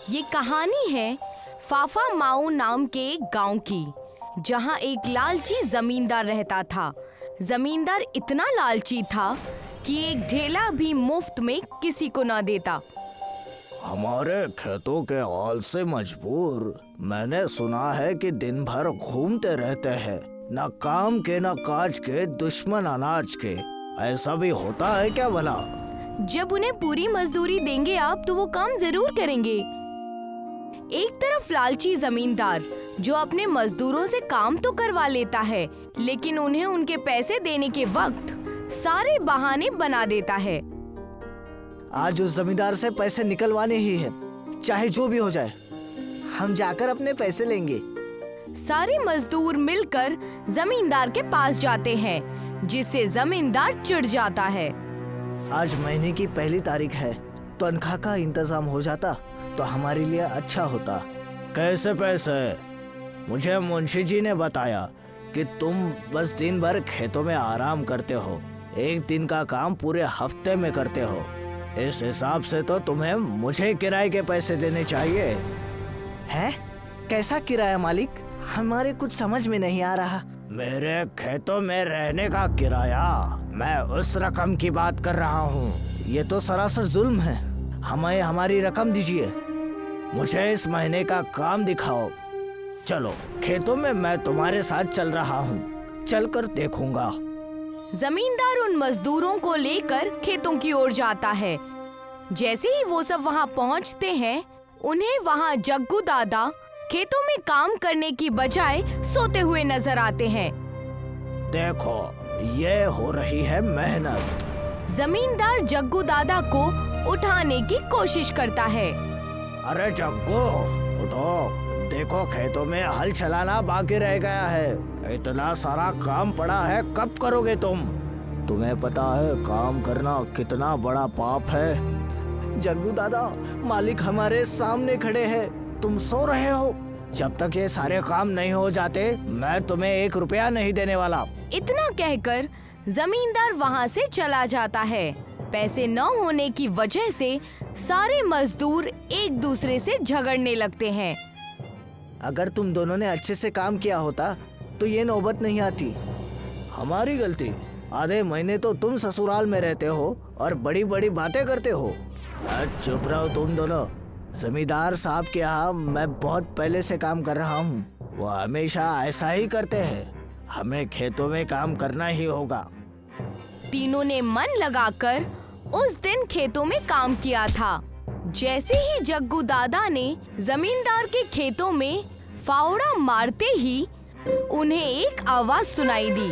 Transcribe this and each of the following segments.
ये कहानी है फाफा माऊ नाम के एक गांव की, जहां एक लालची जमींदार रहता था। जमींदार इतना लालची था कि एक ढेला भी मुफ्त में किसी को न देता। हमारे खेतों के हाल से मजबूर मैंने सुना है कि दिन भर घूमते रहते हैं, न काम के न काज के, दुश्मन अनाज के। ऐसा भी होता है क्या भला? जब उन्हें पूरी मजदूरी देंगे आप तो वो काम जरूर करेंगे। एक तरफ लालची जमींदार जो अपने मजदूरों से काम तो करवा लेता है, लेकिन उन्हें उनके पैसे देने के वक्त सारे बहाने बना देता है। आज उस जमींदार से पैसे निकलवाने ही है, चाहे जो भी हो जाए। हम जाकर अपने पैसे लेंगे। सारे मजदूर मिलकर जमींदार के पास जाते हैं, जिससे जमींदार चिढ़ जाता है। आज महीने की पहली तारीख है, तनख्वाह का इंतजाम हो जाता तो हमारे लिए अच्छा होता। कैसे पैसे? मुझे मुंशी जी ने बताया कि तुम बस दिन भर खेतों में आराम करते हो, एक दिन का काम पूरे हफ्ते में करते हो। इस हिसाब से तो तुम्हें मुझे किराए के पैसे देने चाहिए। हैं? कैसा किराया मालिक? हमारे कुछ समझ में नहीं आ रहा। मेरे खेतों में रहने का किराया? मैं उस रकम की बात कर रहा हूँ। ये तो सरासर जुल्म है। हमें हमारी रकम दीजिए। मुझे इस महीने का काम दिखाओ। चलो खेतों में मैं तुम्हारे साथ चल रहा हूँ, चलकर देखूंगा। जमींदार उन मजदूरों को लेकर खेतों की ओर जाता है। जैसे ही वो सब वहाँ पहुँचते हैं, उन्हें वहाँ जग्गू दादा खेतों में काम करने की बजाय सोते हुए नजर आते हैं। देखो, ये हो रही है मेहनत। जमींदार जग्गू दादा को उठाने की कोशिश करता है। अरे जग्गू, उठो। देखो, खेतों में हल चलाना बाकी रह गया है। इतना सारा काम पड़ा है, कब करोगे तुम? तुम्हें पता है काम करना कितना बड़ा पाप है? जग्गू दादा, मालिक हमारे सामने खड़े हैं, तुम सो रहे हो। जब तक ये सारे काम नहीं हो जाते, मैं तुम्हें 1 रुपया नहीं देने वाला। इतना कहकर जमींदार वहाँ से चला जाता है। पैसे न होने की वजह से सारे मजदूर एक दूसरे से झगड़ने लगते हैं। अगर तुम दोनों ने अच्छे से काम किया होता तो ये नौबत नहीं आती। हमारी गलती। आधे महीने तो तुम ससुराल में रहते हो और बड़ी बड़ी बातें करते हो। चुप रहो तुम दोनों। जमींदार साहब के यहाँ मैं बहुत पहले से काम कर रहा हूँ। वो हमेशा ऐसा ही करते हैं। हमें खेतों में काम करना ही होगा। तीनों ने मन लगाकर उस दिन खेतों में काम किया था। जैसे ही जग्गू दादा ने जमींदार के खेतों में फावड़ा मारते ही उन्हें एक आवाज सुनाई दी।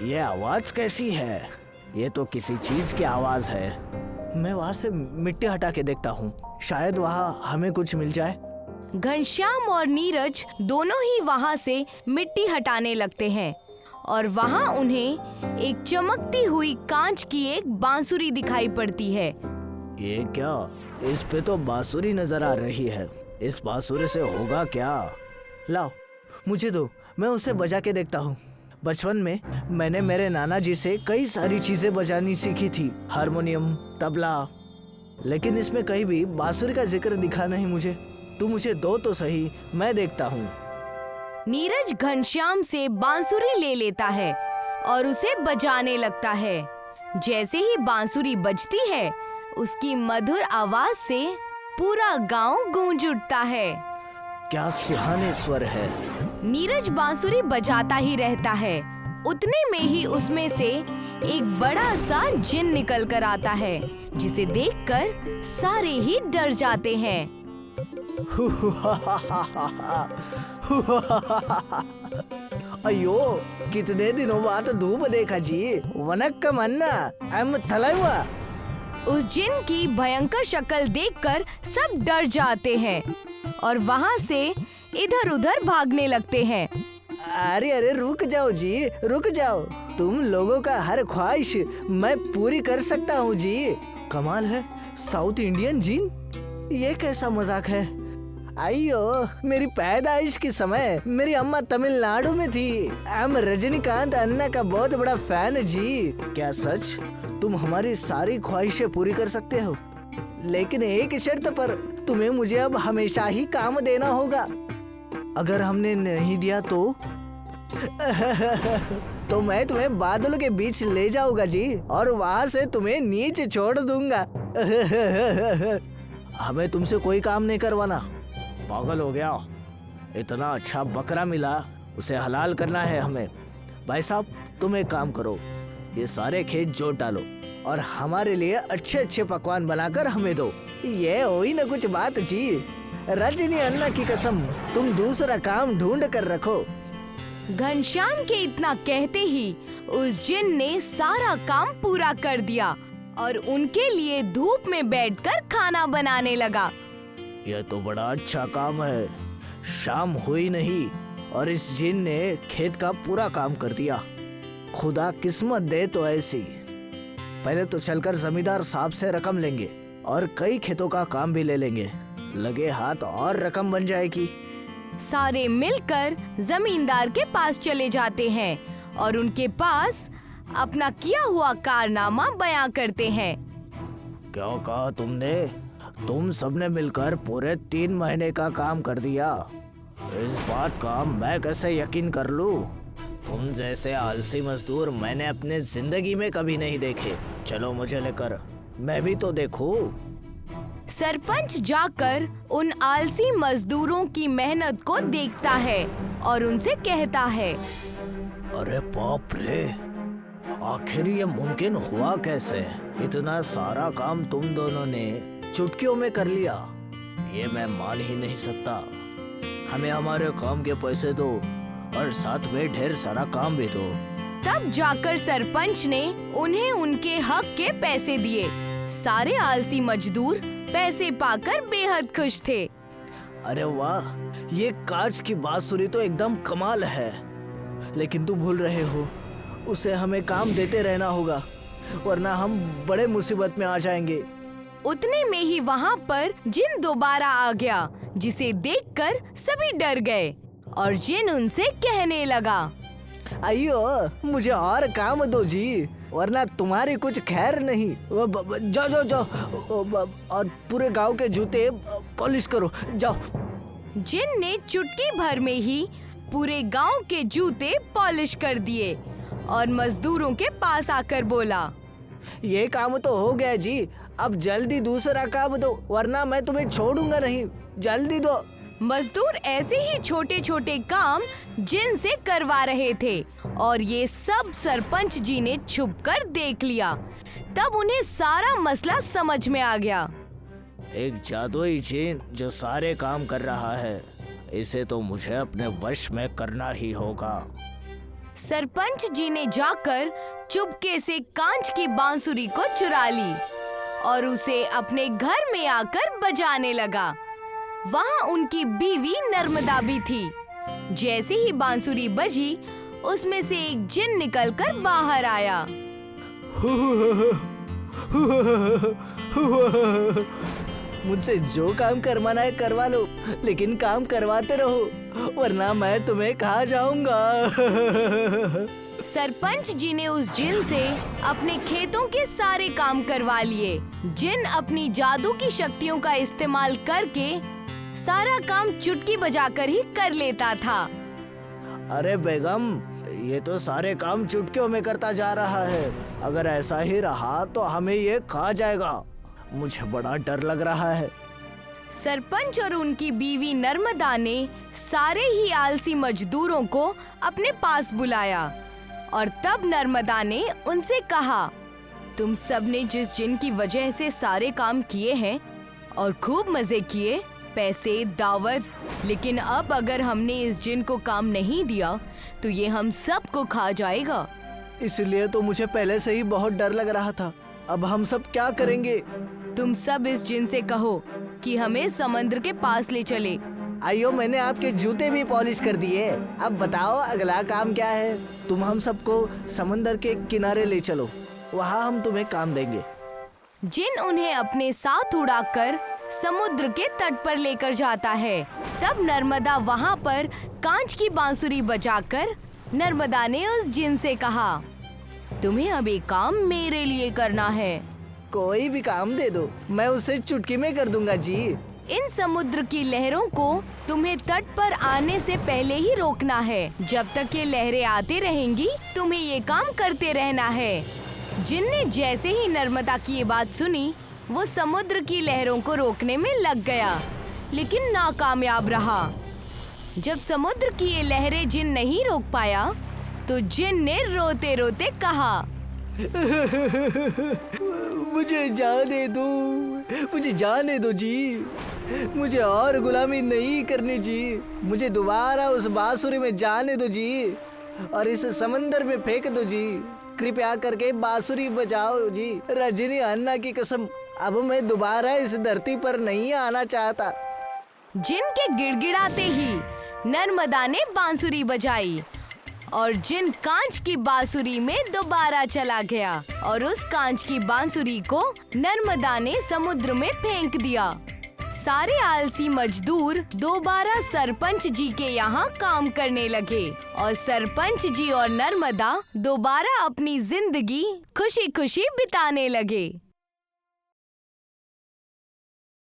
ये आवाज कैसी है? ये तो किसी चीज की आवाज है। मैं वहाँ से मिट्टी हटा के देखता हूँ, शायद वहाँ हमें कुछ मिल जाए। घनश्याम और नीरज दोनों ही वहाँ से मिट्टी हटाने लगते हैं और वहाँ उन्हें एक चमकती हुई कांच की एक बांसुरी दिखाई पड़ती है। ये क्या? इस पे तो बांसुरी नजर आ रही है। इस बांसुरी से होगा क्या? लाओ, मुझे दो, मैं उसे बजा के देखता हूँ। बचपन में मैंने मेरे नाना जी से कई सारी चीजें बजानी सीखी थी, हारमोनियम, तबला, लेकिन इसमें कहीं भी बांसुरी का जिक्र दिखा नहीं मुझे। तू मुझे दो तो सही, मैं देखता हूँ। नीरज घनश्याम से बांसुरी ले लेता है और उसे बजाने लगता है। जैसे ही बांसुरी बजती है, उसकी मधुर आवाज से पूरा गांव गूंज उठता है। क्या सुहाने स्वर है। नीरज बांसुरी बजाता ही रहता है। उतने में ही उसमें से एक बड़ा सा जिन निकल कर आता है, जिसे देखकर सारे ही डर जाते हैं। अयो, कितने दिनों बाद धूप देखा जी। वनक्कम अन्ना, एम थलाइवा। उस जिन की भयंकर शक्ल देखकर सब डर जाते हैं और वहाँ से इधर उधर भागने लगते हैं। अरे अरे, रुक जाओ जी, रुक जाओ। तुम लोगों का हर ख्वाहिश मैं पूरी कर सकता हूँ जी। कमाल है, साउथ इंडियन जिन। ये कैसा मजाक है? आइयो, मेरी पैदाइश के समय मेरी अम्मा तमिलनाडु में थी। हम रजनीकांत अन्ना का बहुत बड़ा फैन जी। क्या सच? तुम हमारी सारी ख्वाहिशें पूरी कर सकते हो? लेकिन एक शर्त पर, तुम्हें मुझे अब हमेशा ही काम देना होगा। अगर हमने नहीं दिया तो मैं तुम्हें बादलों के बीच ले जाऊंगा जी, और वहां से तुम्हें नीचे छोड़ दूंगा। हमें तुमसे कोई काम नहीं करवाना। पागल हो गया? इतना अच्छा बकरा मिला, उसे हलाल करना है हमें। भाई साहब, तुम एक काम करो, ये सारे खेत जोत डालो और हमारे लिए अच्छे अच्छे पकवान बनाकर हमें दो। ये हुई ना कुछ बात जी। रजनी अन्ना की कसम, तुम दूसरा काम ढूंढ कर रखो। घनश्याम के इतना कहते ही उस जिन ने सारा काम पूरा कर दिया और उनके लिए धूप में बैठकर खाना बनाने लगा। यह तो बड़ा अच्छा काम है। शाम हुई नहीं और इस जिन ने खेत का पूरा काम कर दिया। खुदा किस्मत दे तो ऐसी। पहले तो चलकर जमींदार साहब से रकम लेंगे और कई खेतों का काम भी ले लेंगे। लगे हाथ और रकम बन जाएगी। सारे मिलकर जमींदार के पास चले जाते हैं और उनके पास अपना किया हुआ कारनामा बयां करते हैं। क्या कहा तुमने? तुम सबने मिलकर पूरे 3 महीने का काम कर दिया। इस बात का मैं कैसे यकीन कर लूं? तुम जैसे आलसी मजदूर मैंने अपने जिंदगी में कभी नहीं देखे। चलो मुझे लेकर, मैं भी तो देखूं। सरपंच जाकर उन आलसी मजदूरों की मेहनत को देखता है और उनसे कहता है, अरे बाप रे, आखिर ये मुमकिन हुआ कैसे? इतना सारा काम तुम दोनों ने चुटकियों में कर लिया। ये मैं मान ही नहीं सकता। हमें हमारे काम के पैसे दो और साथ में ढेर सारा काम भी दो। तब जाकर सरपंच ने उन्हें उनके हक के पैसे दिए। सारे आलसी मजदूर पैसे पाकर बेहद खुश थे। अरे वाह, ये कांच की बांसुरी तो एकदम कमाल है। लेकिन तुम भूल रहे हो, उसे हमें काम देते रहना होगा, वरना हम बड़े मुसीबत में आ जाएंगे। उतने में ही वहाँ पर जिन दोबारा आ गया, जिसे देखकर सभी डर गए और जिन उनसे कहने लगा, अयो, मुझे और काम दो जी, वरना तुम्हारी कुछ खैर नहीं। जाओ जाओ जाओ और पूरे गांव के जूते पॉलिश करो, जाओ। जिन ने चुटकी भर में ही पूरे गांव के जूते पॉलिश कर दिए और मजदूरों के पास आकर बोला, ये काम तो हो गया जी, अब जल्दी दूसरा काम दो, वरना मैं तुम्हें छोड़ूंगा नहीं। जल्दी दो। मजदूर ऐसे ही छोटे छोटे काम जिन से करवा रहे थे और ये सब सरपंच जी ने छुपकर देख लिया। तब उन्हें सारा मसला समझ में आ गया। एक जादुई जिन जो सारे काम कर रहा है, इसे तो मुझे अपने वश में करना ही होगा। सरपंच जी ने जाकर चुपके से कांच की बांसुरी को चुरा ली और उसे अपने घर में आकर बजाने लगा। वहाँ उनकी बीवी नर्मदा भी थी। जैसे ही बांसुरी बजी, उसमें से एक जिन निकलकर बाहर आया। मुझसे जो काम करवाना है करवा लो, लेकिन काम करवाते रहो, वरना मैं तुम्हें कहाँ जाऊंगा। सरपंच जी ने उस जिन से अपने खेतों के सारे काम करवा लिए। जिन अपनी जादू की शक्तियों का इस्तेमाल करके सारा काम चुटकी बजाकर ही कर लेता था। अरे बेगम, ये तो सारे काम चुटकियों में करता जा रहा है। अगर ऐसा ही रहा तो हमें ये खा जाएगा। मुझे बड़ा डर लग रहा है। सरपंच और उनकी बीवी नर्मदा ने सारे ही आलसी मजदूरों को अपने पास बुलाया और तब नर्मदा ने उनसे कहा, तुम सब ने जिस जिन की वजह से सारे काम किए हैं और खूब मजे किए, पैसे, दावत, लेकिन अब अगर हमने इस जिन को काम नहीं दिया तो ये हम सब को खा जाएगा। इसलिए तो मुझे पहले से ही बहुत डर लग रहा था। अब हम सब क्या करेंगे? तुम सब इस जिन से कहो कि हमें समंदर के पास ले चले। आइयो, मैंने आपके जूते भी पॉलिश कर दिए। अब बताओ अगला काम क्या है? तुम हम सबको समंदर के किनारे ले चलो, वहाँ हम तुम्हें काम देंगे। जिन उन्हें अपने साथ उड़ाकर समुद्र के तट पर लेकर जाता है। तब नर्मदा वहाँ पर कांच की बांसुरी बजाकर नर्मदा ने उस जिन से कहा, तुम्हें अब एक काम मेरे लिए करना है। कोई भी काम दे दो, मैं उसे चुटकी में कर दूंगा जी। इन समुद्र की लहरों को तुम्हें तट पर आने से पहले ही रोकना है। जब तक ये लहरें आती रहेंगी तुम्हें ये काम करते रहना है। जिन ने जैसे ही नर्मदा की ये बात सुनी वो समुद्र की लहरों को रोकने में लग गया, लेकिन नाकामयाब रहा। जब समुद्र की ये लहरें जिन नहीं रोक पाया तो जिन ने रोते रोते कहा, मुझे जाने दो, मुझे जाने दो जी, मुझे और गुलामी नहीं करनी जी। मुझे दोबारा उस बांसुरी में जाने दो जी और इस समंदर में फेंक दो जी। कृपया करके बांसुरी बजाओ जी। रजनी अन्ना की कसम, अब मैं दोबारा इस धरती पर नहीं आना चाहता। जिन के गिड़गिड़ाते ही नर्मदा ने बांसुरी बजाई और जिन कांच की बांसुरी में दोबारा चला गया और उस कांच की बांसुरी को नर्मदा ने समुद्र में फेंक दिया। सारे आलसी मजदूर दोबारा सरपंच जी के यहाँ काम करने लगे और सरपंच जी और नर्मदा दोबारा अपनी जिंदगी खुशी खुशी बिताने लगे।